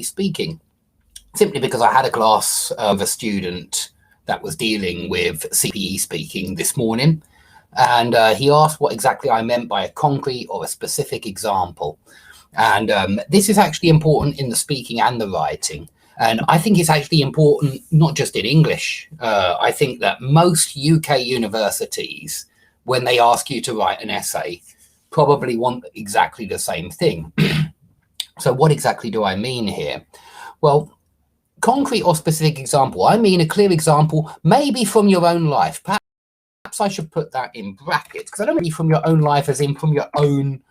speaking, simply because I had a class of a student that was dealing with CPE speaking this morning. And he asked what exactly I meant by a concrete or a specific example. And this is actually important in the speaking and the writing. And I think it's actually important, not just in English. I think that most UK universities, when they ask you to write an essay, probably want exactly the same thing. So what exactly do I mean here? Well, concrete or specific example, I mean a clear example, maybe from your own life. Perhaps I should put that in brackets, because I don't mean from your own life as in from your own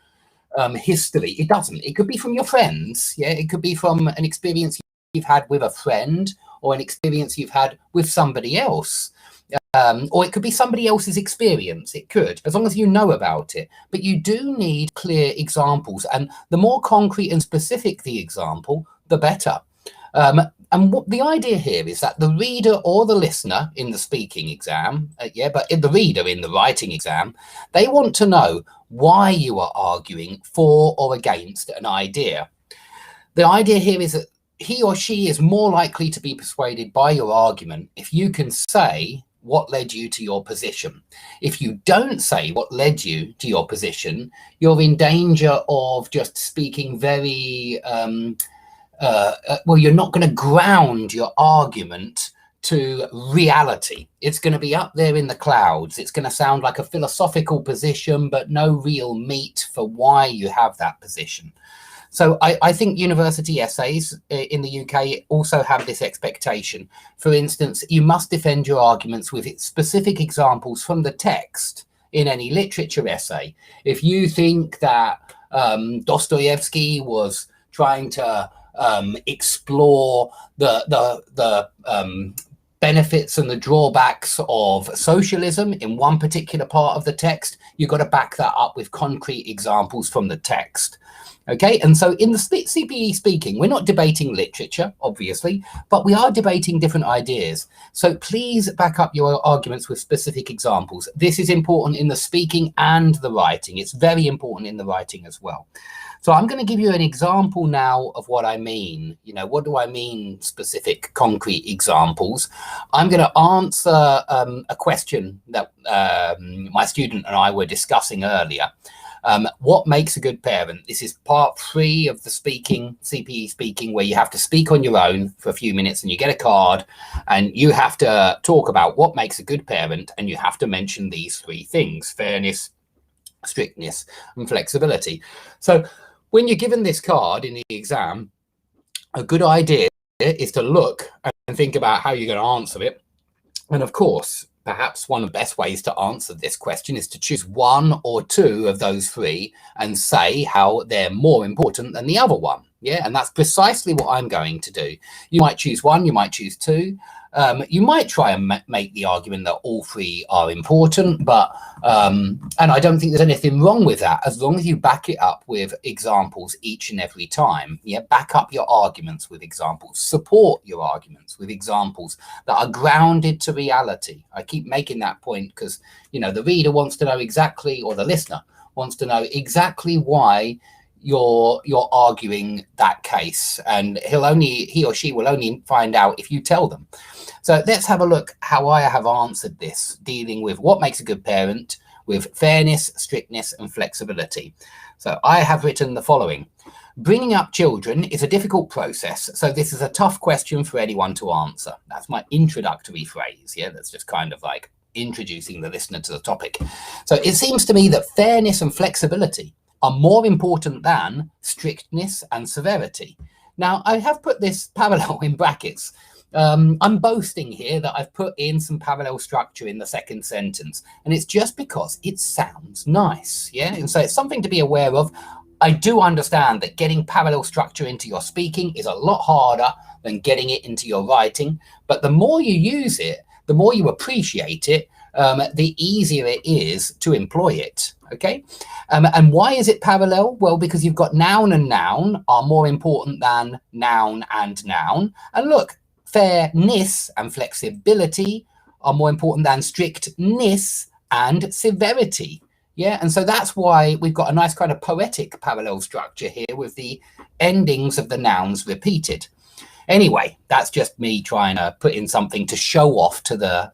history. It doesn't. It could be from your friends. Yeah, it could be from an experience you've had with a friend, or an experience you've had with somebody else. Or it could be somebody else's experience. It could, as long as you know about it. But you do need clear examples. And the more concrete and specific the example, the better. And what the idea here is that the reader or the listener in the speaking exam, but the reader in the writing exam, they want to know why you are arguing for or against an idea. The idea here is that he or she is more likely to be persuaded by your argument if you can say what led you to your position. If you don't say what led you to your position, you're in danger of just speaking very... well, you're not going to ground your argument to reality. It's going to be up there in the clouds. It's going to sound like a philosophical position, but no real meat for why you have that position. So I think university essays in the UK also have this expectation. For instance, you must defend your arguments with specific examples from the text in any literature essay. If you think that Dostoevsky was trying to explore the benefits and the drawbacks of socialism in one particular part of the text, you've got to back that up with concrete examples from the text. Okay, and so in the CPE speaking, we're not debating literature, obviously, but we are debating different ideas. So please back up your arguments with specific examples. This is important in the speaking and the writing. It's very important in the writing as well. So I'm going to give you an example now of what I mean. You know, what do I mean specific concrete examples? I'm going to answer a question that my student and I were discussing earlier. What makes a good parent? This is part 3 of the CPE speaking, where you have to speak on your own for a few minutes and you get a card and you have to talk about what makes a good parent, and you have to mention these 3 things: fairness, strictness, and flexibility. So when you're given this card in the exam, a good idea is to look and think about how you're going to answer it. And of course, perhaps one of the best ways to answer this question is to choose 1 or 2 of those 3 and say how they're more important than the other one. Yeah, and that's precisely what I'm going to do. You might choose 1, you might choose 2. You might try and make the argument that all 3 are important, but and I don't think there's anything wrong with that, as long as you back it up with examples each and every time. Yeah, back up your arguments with examples, support your arguments with examples that are grounded to reality. I keep making that point because, you know, the reader wants to know exactly, or the listener wants to know exactly why you're arguing that case, and he or she will only find out if you tell them. So let's have a look how I have answered this, dealing with what makes a good parent, with fairness, strictness, and flexibility. So I have written the following: bringing up children is a difficult process, so this is a tough question for anyone to answer. That's my introductory phrase. Yeah, that's just kind of like introducing the listener to the topic. So it seems to me that fairness and flexibility are more important than strictness and severity. Now, I have put this parallel in brackets. I'm boasting here that I've put in some parallel structure in the second sentence, and it's just because it sounds nice. Yeah, and so it's something to be aware of. I do understand that getting parallel structure into your speaking is a lot harder than getting it into your writing, but the more you use it, the more you appreciate it, the easier it is to employ it. Okay, and why is it parallel? Well, because you've got noun and noun are more important than noun and noun. And look, fairness and flexibility are more important than strictness and severity. Yeah, and so that's why we've got a nice kind of poetic parallel structure here with the endings of the nouns repeated. Anyway, that's just me trying to put in something to show off to the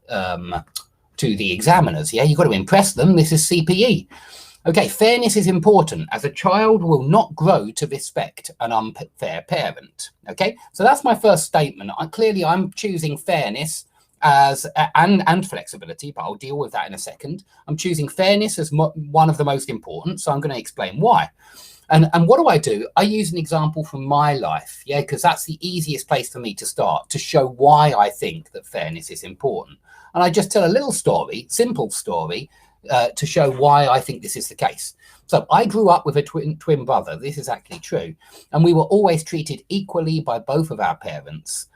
examiners. Yeah, you've got to impress them. This is CPE. Okay, fairness is important, as a child will not grow to respect an unfair parent. Okay, so that's my first statement. Clearly, I'm choosing fairness as and flexibility, but I'll deal with that in a second. I'm choosing fairness as one of the most important, so I'm going to explain why. And what do? I use an example from my life, yeah, because that's the easiest place for me to start, to show why I think that fairness is important. And I just tell a little story, simple story, to show why I think this is the case. So I grew up with a twin brother. This is actually true. And we were always treated equally by both of our parents.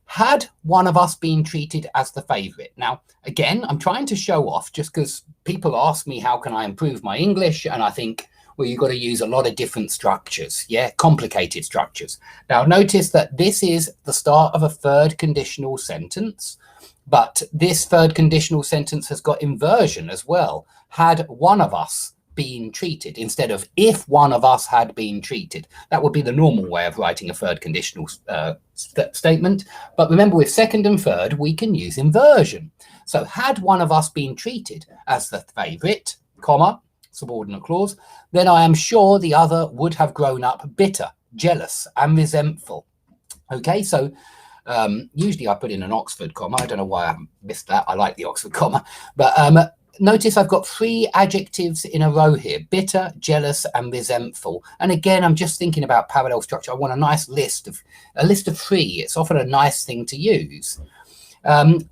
Had one of us been treated as the favorite? Now, again, I'm trying to show off just because people ask me, how can I improve my English? And I think, well, you've got to use a lot of different structures, yeah, complicated structures. Now, notice that this is the start of a third conditional sentence, but this third conditional sentence has got inversion as well. Had one of us been treated, instead of if one of us had been treated. That would be the normal way of writing a third conditional statement. But remember, with second and third, we can use inversion. So had one of us been treated as the favorite, comma, subordinate clause, then I am sure the other would have grown up bitter, jealous, and resentful. Okay, so usually I put in an Oxford comma. I don't know why I missed that. I like the Oxford comma. But notice I've got 3 adjectives in a row here: bitter, jealous, and resentful. And again, I'm just thinking about parallel structure. I want a nice list of 3. It's often a nice thing to use.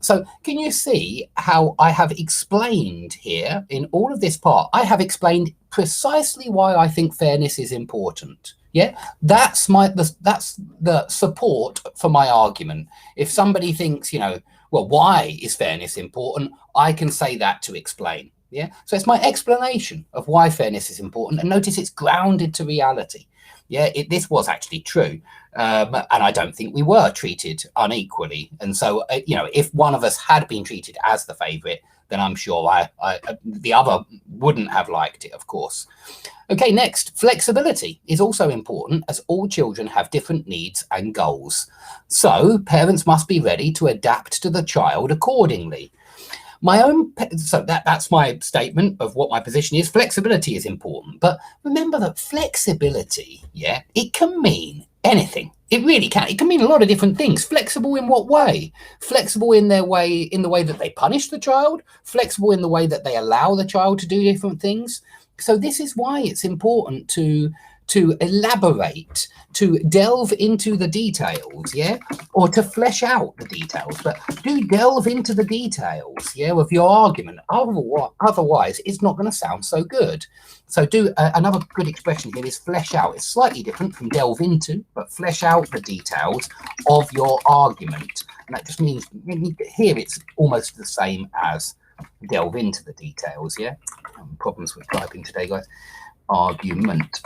So can you see how I have explained here in all of this part? I have explained precisely why I think fairness is important. Yeah, that's the support for my argument. If somebody thinks, you know, well, why is fairness important? I can say that to explain. Yeah, so it's my explanation of why fairness is important. And notice it's grounded to reality. Yeah, this was actually true. And I don't think we were treated unequally. And so, you know, if one of us had been treated as the favorite, then I'm sure the other wouldn't have liked it, of course. Okay, next, flexibility is also important, as all children have different needs and goals. So parents must be ready to adapt to the child accordingly. So that's my statement of what my position is. Flexibility is important, but remember that flexibility, yeah, it can mean anything. It really can. It can mean a lot of different things. Flexible in what way? Flexible in the way that they punish the child. Flexible in the way that they allow the child to do different things. So this is why it's important to elaborate, to delve into the details, yeah, or to flesh out the details. But do delve into the details, yeah, of your argument. Otherwise, it's not going to sound so good. So do another good expression here is flesh out. It's slightly different from delve into, but flesh out the details of your argument. And that just means here it's almost the same as delve into the details, yeah. Problems with typing today, guys. Argument.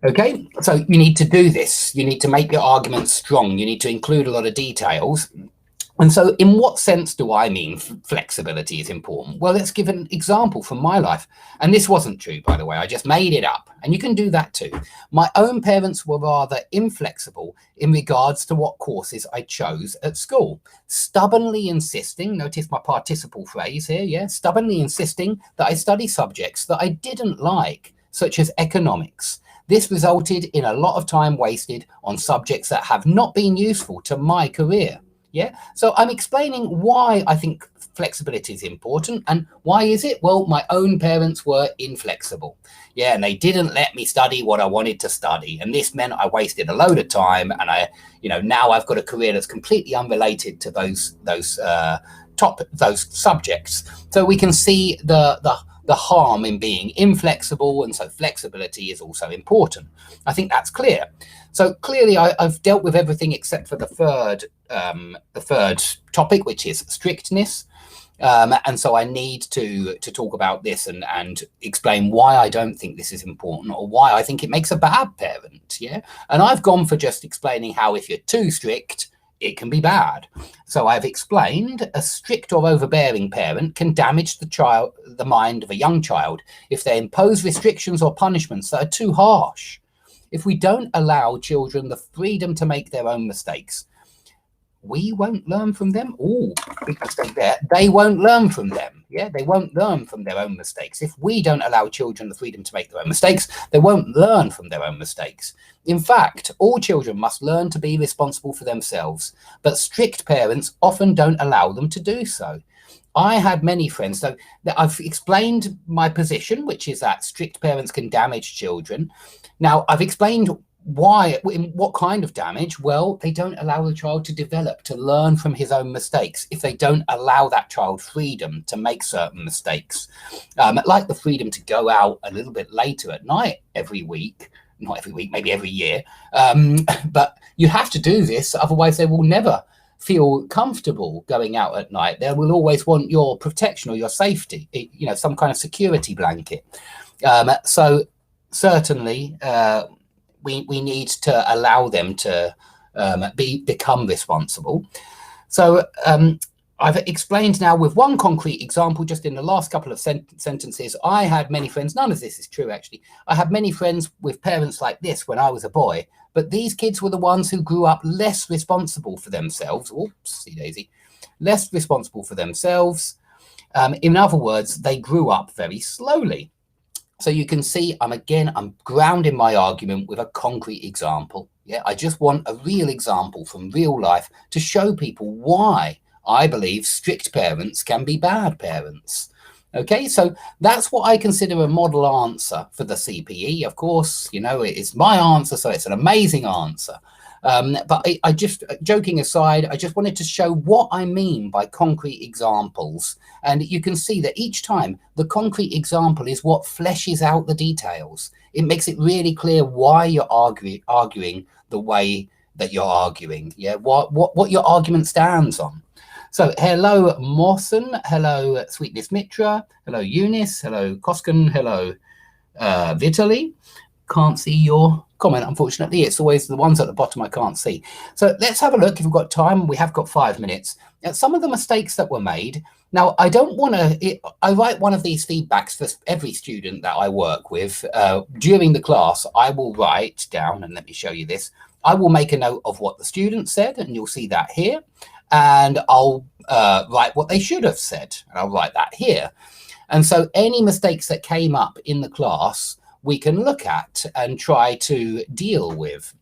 Okay, so you need to do this. You need to make your argument strong. You need to include a lot of details. And so in what sense do I mean flexibility is important? Well, let's give an example from my life. And this wasn't true, by the way. I just made it up. And you can do that too. My own parents were rather inflexible in regards to what courses I chose at school. Stubbornly insisting, notice my participle phrase here, yeah? Stubbornly insisting that I study subjects that I didn't like, such as economics. This resulted in a lot of time wasted on subjects that have not been useful to my career. Yeah, so I'm explaining why I think flexibility is important. And why is it? Well, my own parents were inflexible. Yeah, and they didn't let me study what I wanted to study. And this meant I wasted a load of time. And now I've got a career that's completely unrelated to those subjects. So we can see the harm in being inflexible, and so flexibility is also important. I think that's clear. So clearly I've dealt with everything except for the third topic, which is strictness. And so I need to talk about this and explain why I don't think this is important, or why I think it makes a bad parent. Yeah. And I've gone for just explaining how if you're too strict, it can be bad. So I've explained a strict or overbearing parent can damage the mind of a young child if they impose restrictions or punishments that are too harsh. If we don't allow children the freedom to make their own mistakes, we won't learn from them. Oh, big mistake there. They won't learn from them. Yeah, they won't learn from their own mistakes. If we don't allow children the freedom to make their own mistakes, they won't learn from their own mistakes. In fact, all children must learn to be responsible for themselves, but strict parents often don't allow them to do so. I had many friends, so I've explained my position, which is that strict parents can damage children. Now, I've explained why, what kind of damage. Well, they don't allow the child to develop, to learn from his own mistakes, if they don't allow that child freedom to make certain mistakes, like the freedom to go out a little bit later at night every week, not every week, maybe every year, but you have to do this, otherwise they will never feel comfortable going out at night. They will always want your protection or your safety, you know, some kind of security blanket. So certainly we need to allow them to become responsible. So I've explained now with one concrete example, just in the last couple of sentences. I had many friends, none of this is true actually, I had many friends with parents like this when I was a boy, but these kids were the ones who grew up less responsible for themselves. Oopsie daisy, less responsible for themselves. In other words, they grew up very slowly. So you can see I'm grounding my argument with a concrete example. Yeah, I just want a real example from real life to show people why I believe strict parents can be bad parents. Okay, so that's what I consider a model answer for the CPE. Of course, you know, it is my answer, so it's an amazing answer. But I just, joking aside, I just wanted to show what I mean by concrete examples. And you can see that each time the concrete example is what fleshes out the details. It makes it really clear why you're arguing the way that you're arguing. Yeah, what your argument stands on. So hello, Mawson. Hello, Sweetness Mitra. Hello, Eunice. Hello, Koskan. Hello, Vitaly. Can't see your comment, unfortunately. It's always the ones at the bottom I can't see. So let's have a look, if we've got time. We have got 5 minutes. At some of the mistakes that were made. Now, I don't want to, I write one of these feedbacks for every student that I work with. During the class, I will write down, and let me show you this. I will make a note of what the student said, and you'll see that here. And I'll write what they should have said, and I'll write that here. And so any mistakes that came up in the class, we can look at and try to deal with.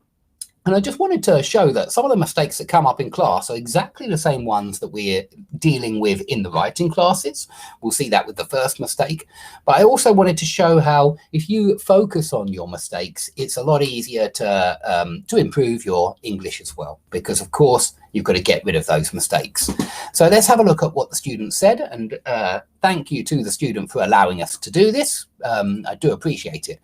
And I just wanted to show that some of the mistakes that come up in class are exactly the same ones that we're dealing with in the writing classes. We'll see that with the first mistake. But I also wanted to show how if you focus on your mistakes, it's a lot easier to improve your English as well, because of course you've got to get rid of those mistakes. So let's have a look at what the student said, and thank you to the student for allowing us to do this. I do appreciate it.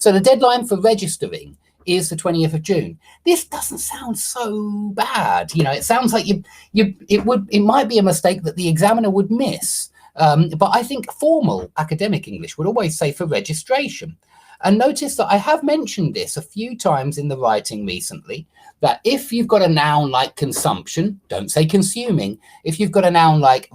So the deadline for registering is the 20th of June. This doesn't sound so bad. You know, it sounds like it might be a mistake that the examiner would miss. But I think formal academic English would always say for registration. And notice that I have mentioned this a few times in the writing recently, that if you've got a noun like consumption, don't say consuming. If you've got a noun like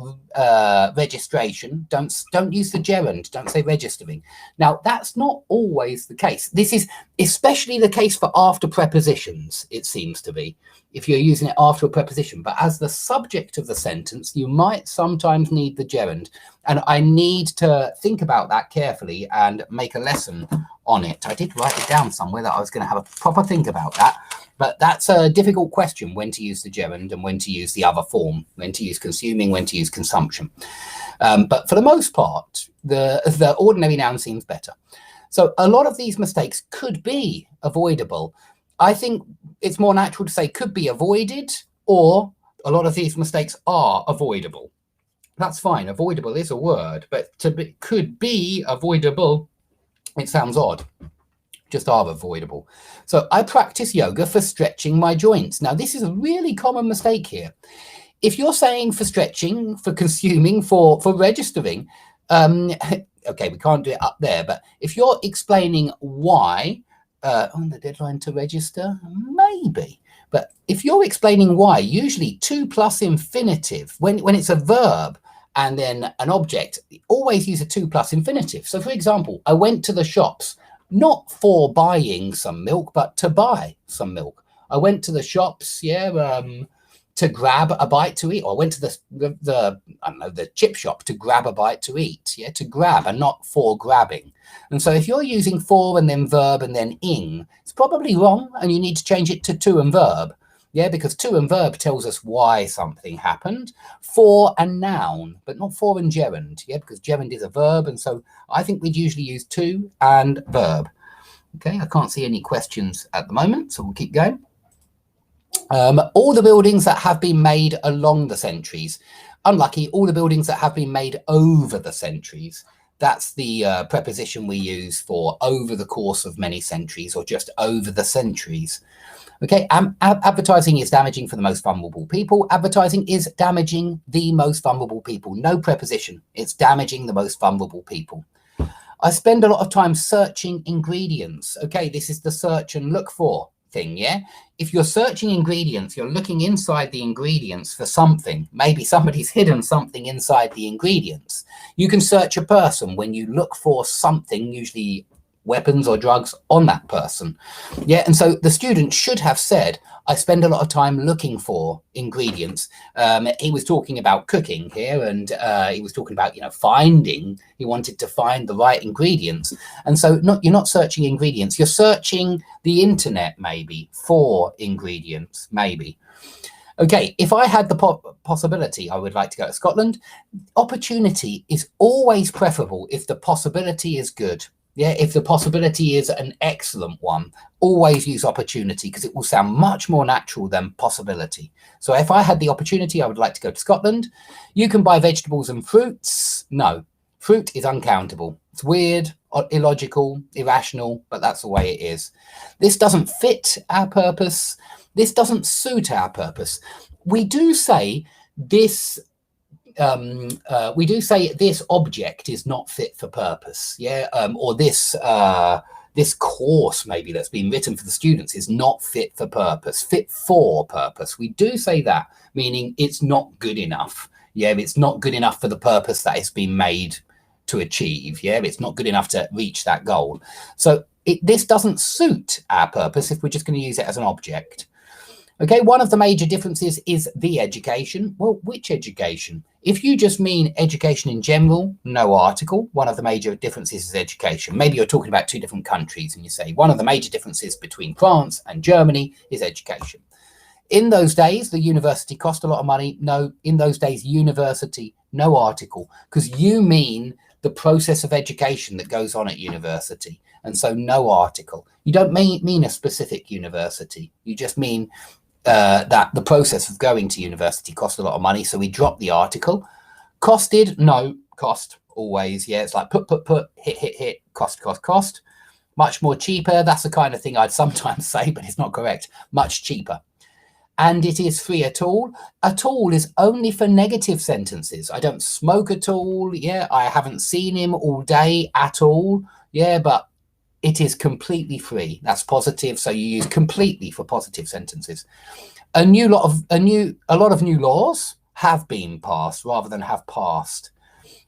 registration, don't use the gerund, don't say registering. Now, that's not always the case. This is especially the case for after prepositions, it seems to be, if you're using it after a preposition. But as the subject of the sentence, you might sometimes need the gerund. And I need to think about that carefully and make a lesson on it. I did write it down somewhere that I was going to have a proper think about that. But that's a difficult question, when to use the gerund and when to use the other form, when to use consuming, when to use consumption. But for the most part, the ordinary noun seems better. So a lot of these mistakes could be avoidable. I think it's more natural to say could be avoided, or a lot of these mistakes are avoidable. That's fine. Avoidable is a word, but could be avoidable, it sounds odd. Just are avoidable. So I practice yoga for stretching my joints. Now, this is a really common mistake here. If you're saying for stretching, for consuming, for registering, okay, we can't do it up there, but if you're explaining why on the deadline to register, maybe. But if you're explaining why, usually to plus infinitive, when it's a verb and then an object, always use a to plus infinitive. So for example, I went to the shops, not for buying some milk, but to buy some milk. I went to the shops, to grab a bite to eat, or I went to the chip shop to grab a bite to eat, to grab and not for grabbing. And so if you're using for and then verb and then ing, it's probably wrong, and you need to change it to and verb, because to and verb tells us why something happened. For and noun, but not for and gerund, because gerund is a verb, and so I think we'd usually use to and verb. Okay, I can't see any questions at the moment, so we'll keep going. All the buildings that have been made along the centuries. Unlucky, all the buildings that have been made over the centuries. That's the preposition we use for over the course of many centuries, or just over the centuries. Okay, advertising is damaging for the most vulnerable people. Advertising is damaging the most vulnerable people. No preposition. It's damaging the most vulnerable people. I spend a lot of time searching ingredients. Okay, this is the search and look for thing, If you're searching ingredients, you're looking inside the ingredients for something. Maybe somebody's hidden something inside the ingredients. You can search a person when you look for something, usually weapons or drugs, on that person. And so the student should have said, I spend a lot of time looking for ingredients. He was talking about cooking here, and he was talking about, finding. He wanted to find the right ingredients. And so you're not searching ingredients. You're searching the internet, maybe, for ingredients, maybe. Okay, if I had the possibility, I would like to go to Scotland. Opportunity is always preferable if the possibility is good. If the possibility is an excellent one, always use opportunity, because it will sound much more natural than possibility. So if I had the opportunity, I would like to go to Scotland. You can buy vegetables and fruits. No, fruit is uncountable. It's weird, illogical, irrational, but that's the way it is. This doesn't fit our purpose. This doesn't suit our purpose. We do say this this object is not fit for purpose, or this course maybe that's been written for the students is not fit for purpose, fit for purpose. We do say that, meaning it's not good enough. It's not good enough for the purpose that it's been made to achieve. It's not good enough to reach that goal. So this doesn't suit our purpose if we're just going to use it as an object. Okay, one of the major differences is the education. Well, which education? If you just mean education in general, no article. One of the major differences is education. Maybe you're talking about two different countries and you say one of the major differences between France and Germany is education. In those days, the university cost a lot of money. No, in those days, university, no article, because you mean the process of education that goes on at university. And so no article. You don't mean a specific university. You just mean that the process of going to university cost a lot of money, so we dropped the article. Costed, no, cost always, it's like put, hit, cost. Much more cheaper, that's the kind of thing I'd sometimes say, but it's not correct. Much cheaper. And it is free at all. At all is only for negative sentences. I don't smoke at all, I haven't seen him all day at all, but it is completely free. That's positive, so you use completely for positive sentences. A lot of new laws have been passed rather than have passed.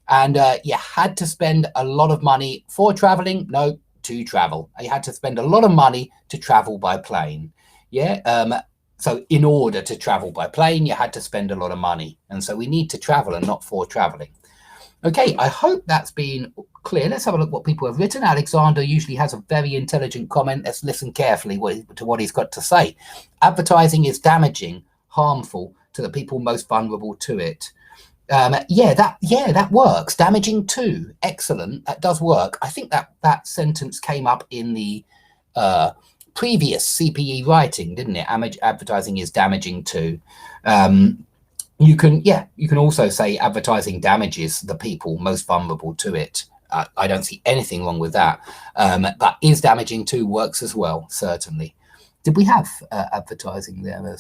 And you had to spend a lot of money for traveling. No, to travel. You had to spend a lot of money to travel by plane. So in order to travel by plane, you had to spend a lot of money. And so we need to travel and not for traveling. Okay, I hope that's been clear. Let's have a look what people have written. Alexander usually has a very intelligent comment. Let's listen carefully to what he's got to say. Advertising is damaging, harmful to the people most vulnerable to it. That works. Damaging too. Excellent. That does work. I think that sentence came up in the previous CPE writing, didn't it? Advertising is damaging too. You can also say advertising damages the people most vulnerable to it. I don't see anything wrong with that. But is damaging too works as well, certainly. Did we have advertising there?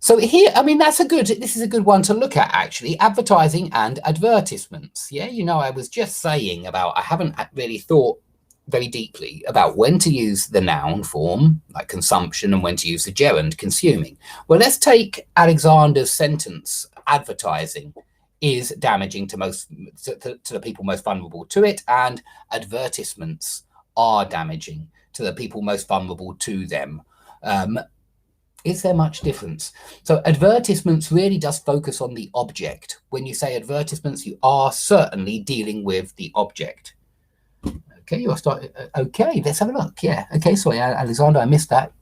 So here, this is a good one to look at, actually. Advertising and advertisements. I was just saying about, I haven't really thought very deeply about when to use the noun form, like consumption, and when to use the gerund, consuming. Well, let's take Alexander's sentence, advertising is damaging to the people most vulnerable to it, and advertisements are damaging to the people most vulnerable to them. Is there much difference? So advertisements really does focus on the object. When you say advertisements, you are certainly dealing with the object. Okay, you're starting. Okay, let's have a look. Yeah. Okay, sorry, Alexander, I missed that.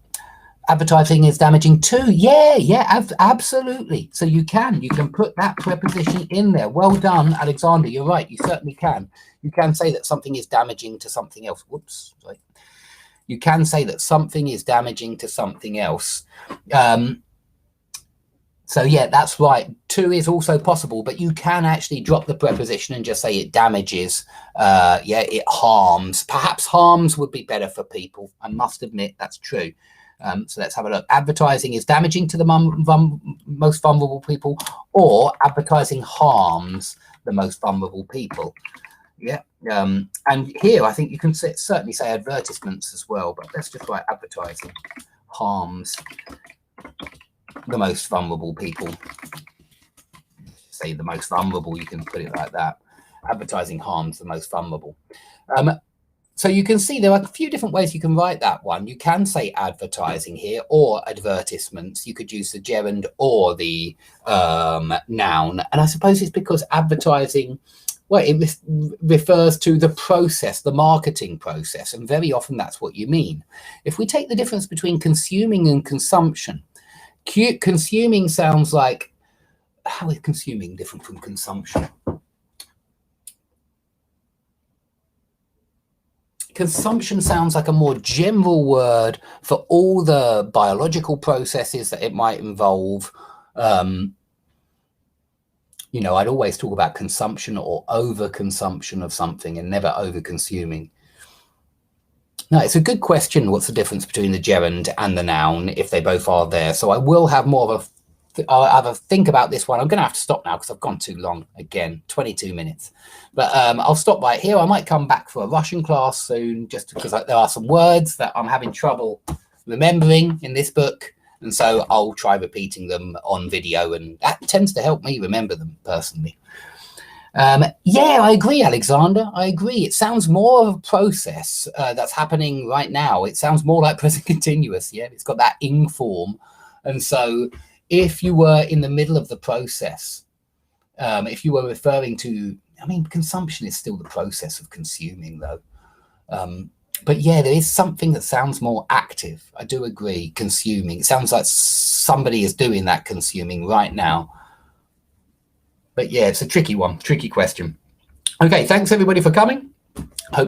Advertising is damaging too. Yeah, absolutely. So you can put that preposition in there. Well done, Alexander. You're right. You certainly can. You can say that something is damaging to something else. Whoops. Sorry. You can say that something is damaging to something else. So yeah, that's right. To is also possible, but you can actually drop the preposition and just say it damages. Yeah, it harms. Perhaps harms would be better for people. I must admit that's true. So let's have a look. Advertising is damaging to the most vulnerable people, or advertising harms the most vulnerable people. Yeah. And here I think you can certainly say advertisements as well, but let's just write advertising harms the most vulnerable people. Say the most vulnerable, you can put it like that. Advertising harms the most vulnerable. So you can see there are a few different ways you can write that one. You can say advertising here or advertisements. You could use the gerund or the noun. And I suppose it's because advertising, well, it refers to the process, the marketing process. And very often that's what you mean. If we take the difference between consuming and consumption, consuming sounds like, how is consuming different from consumption? Consumption sounds like a more general word for all the biological processes that it might involve. You know, I'd always talk about consumption or overconsumption of something and never over-consuming. Now, it's a good question, what's the difference between the gerund and the noun if they both are there? So I will have more of I'll have a think about this one. I'm going to have to stop now because I've gone too long again, 22 minutes. But I'll stop right here. I might come back for a Russian class soon just because there are some words that I'm having trouble remembering in this book. And so I'll try repeating them on video, and that tends to help me remember them personally. Yeah, I agree, Alexander. I agree. It sounds more of a process that's happening right now. It sounds more like present continuous. Yeah, it's got that ing form. And so if you were in the middle of the process, if you were referring to, I mean, consumption is still the process of consuming, though. But yeah, there is something that sounds more active. I do agree, consuming. It sounds like somebody is doing that consuming right now. But yeah, it's a tricky one, tricky question. Okay, thanks everybody for coming.